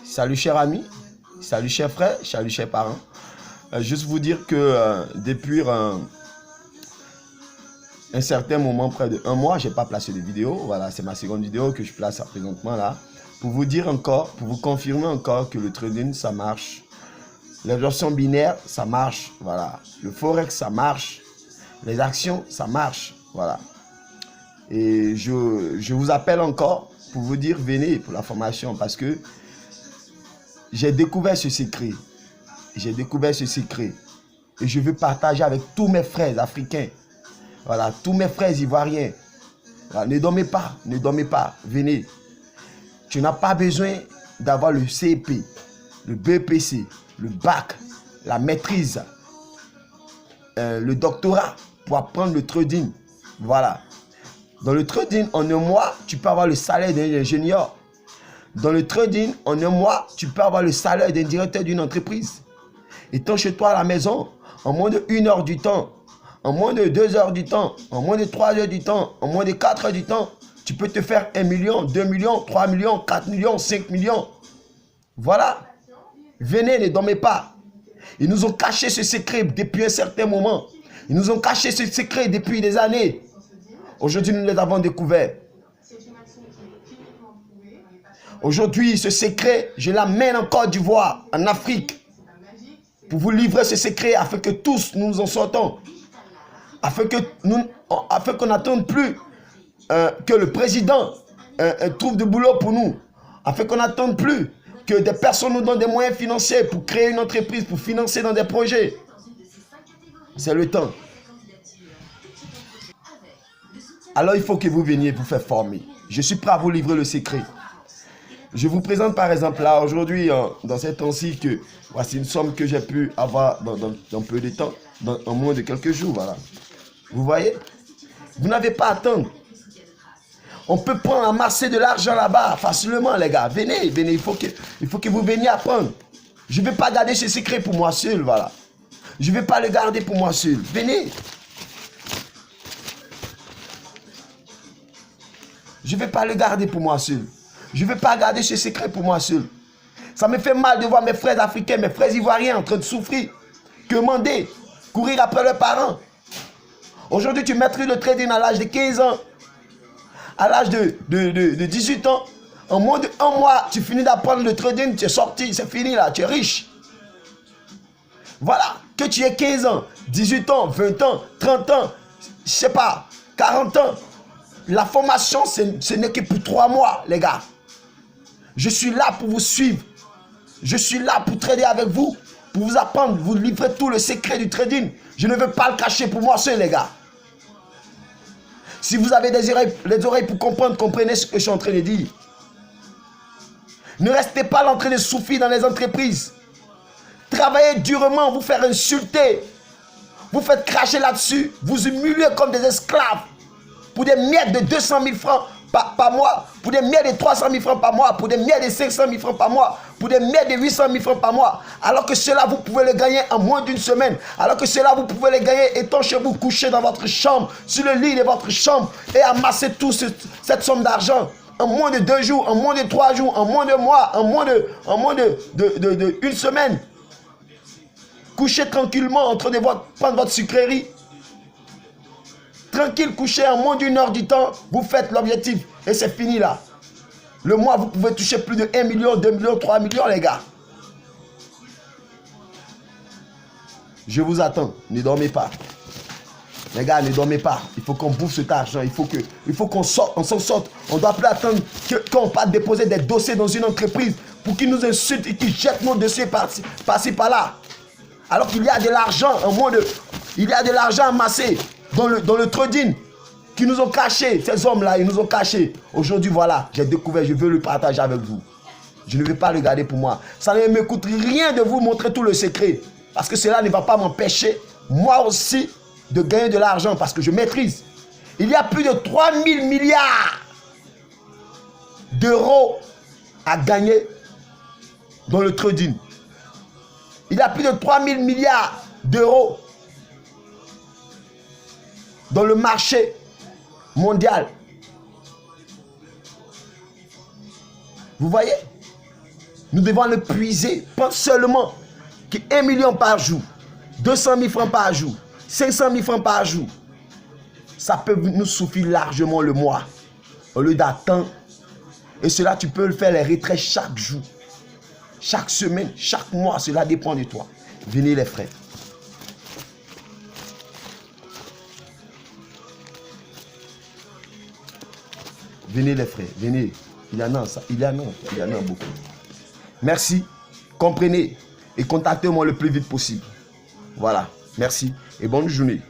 Salut chers amis, salut chers frères, salut chers parents. Juste vous dire que depuis un certain moment, près de 1 mois, je n'ai pas placé de vidéo. Voilà, c'est ma seconde vidéo que je place présentement là. Pour vous dire encore, pour vous confirmer encore que le trading, ça marche. Les options binaires, ça marche. Voilà. Le forex, ça marche. Les actions, ça marche. Voilà. Et je vous appelle encore pour vous dire, venez pour la formation parce que j'ai découvert ce secret. J'ai découvert ce secret. Et je veux partager avec tous mes frères africains. Voilà, tous mes frères ivoiriens. Voilà, ne dormez pas, ne dormez pas. Venez. Tu n'as pas besoin d'avoir le CEP, le BPC, le bac, la maîtrise, le doctorat pour apprendre le trading. Voilà. Dans le trading, en 1 mois, tu peux avoir le salaire d'un ingénieur. Dans le trading, en 1 mois, tu peux avoir le salaire d'un directeur d'une entreprise. Étant chez toi à la maison, en moins de 1 heure du temps, en moins de 2 heures du temps, en moins de 3 heures du temps, en moins de 4 heures du temps, tu peux te faire 1 million, 2 millions, 3 millions, 4 millions, 5 millions. Voilà. Venez, ne dormez pas. Ils nous ont caché ce secret depuis un certain moment. Ils nous ont caché ce secret depuis des années. Aujourd'hui, nous les avons découverts. Aujourd'hui, ce secret, je l'amène en Côte d'Ivoire, en Afrique, pour vous livrer ce secret afin que tous nous nous en sortons. Afin qu'on n'attende plus que le président trouve du boulot pour nous. Afin qu'on n'attende plus que des personnes nous donnent des moyens financiers pour créer une entreprise, pour financer dans des projets. C'est le temps. Alors il faut que vous veniez vous faire former. Je suis prêt à vous livrer le secret. Je vous présente par exemple là aujourd'hui, dans cette temps-ci, que voici une somme que j'ai pu avoir dans peu de temps, en moins de quelques jours. Voilà. Vous voyez? Vous n'avez pas à attendre. On peut prendre, amasser de l'argent là-bas facilement, les gars. Venez, venez, il faut que vous veniez apprendre. Je ne vais pas garder ce secret pour moi seul, voilà. Je ne vais pas le garder pour moi seul. Venez. Je ne vais pas le garder pour moi seul. Je ne vais pas garder ce secret pour moi seul. Ça me fait mal de voir mes frères africains, mes frères ivoiriens en train de souffrir, quemander, courir après leurs parents. Aujourd'hui, tu maîtrises le trading à l'âge de 15 ans, à l'âge de 18 ans. En moins de 1 mois, tu finis d'apprendre le trading, tu es sorti, c'est fini là, tu es riche. Voilà, que tu aies 15 ans, 18 ans, 20 ans, 30 ans, je sais pas, 40 ans. La formation, ce n'est que pour 3 mois, les gars. Je suis là pour vous suivre. Je suis là pour trader avec vous, pour vous apprendre, vous livrer tout le secret du trading. Je ne veux pas le cacher pour moi seul, les gars. Si vous avez les oreilles pour comprendre, comprenez ce que je suis en train de dire. Ne restez pas là en train de souffrir dans les entreprises. Travaillez durement, vous faire insulter. Vous faites cracher là-dessus, vous humiliez comme des esclaves. Pour des miettes de 200 000 francs par mois, pour des miettes de 300 000 francs par mois, pour des miettes de 500 000 francs par mois, pour des miettes de 800 000 francs par mois. Alors que cela, vous pouvez le gagner en moins d'une semaine. Alors que cela, vous pouvez le gagner étant chez vous, couché dans votre chambre, sur le lit de votre chambre et amasser toute cette somme d'argent. En moins de 2 jours, en moins de 3 jours, en moins de mois, en moins de 1 semaine. Couché tranquillement en train de prendre votre sucrerie. Tranquille, couché en moins d'1 heure du temps, vous faites l'objectif et c'est fini là. Le mois, vous pouvez toucher plus de 1 million, 2 millions, 3 millions, les gars. Je vous attends, ne dormez pas. Les gars, ne dormez pas. Il faut qu'on bouffe cet argent. Il faut qu'on sorte, on s'en sorte. On ne doit plus attendre qu'on parte déposer des dossiers dans une entreprise pour qu'ils nous insultent et qu'ils jettent nos dossiers par-ci, par-là. Alors qu'il y a de l'argent il y a de l'argent amassé dans le trading qui nous ont caché. Ces hommes-là, ils nous ont caché. Aujourd'hui, voilà, j'ai découvert, je veux le partager avec vous. Je ne vais pas le garder pour moi. Ça ne me coûte rien de vous montrer tout le secret. Parce que cela ne va pas m'empêcher, moi aussi, de gagner de l'argent. Parce que je maîtrise. Il y a plus de 3 000 milliards d'euros à gagner dans le trading. Il y a plus de 3 000 milliards d'euros dans le marché mondial. Vous voyez? Nous devons le puiser. Pense seulement que 1 million par jour, 200 000 francs par jour, 500 000 francs par jour, ça peut nous suffire largement le mois. Au lieu d'attendre. Et cela, tu peux le faire les retraites chaque jour, chaque semaine, chaque mois. Cela dépend de toi. Venez les frères. Venez les frères, venez. Il y en a ça, il y en a beaucoup. Merci, comprenez et contactez-moi le plus vite possible. Voilà, merci et bonne journée.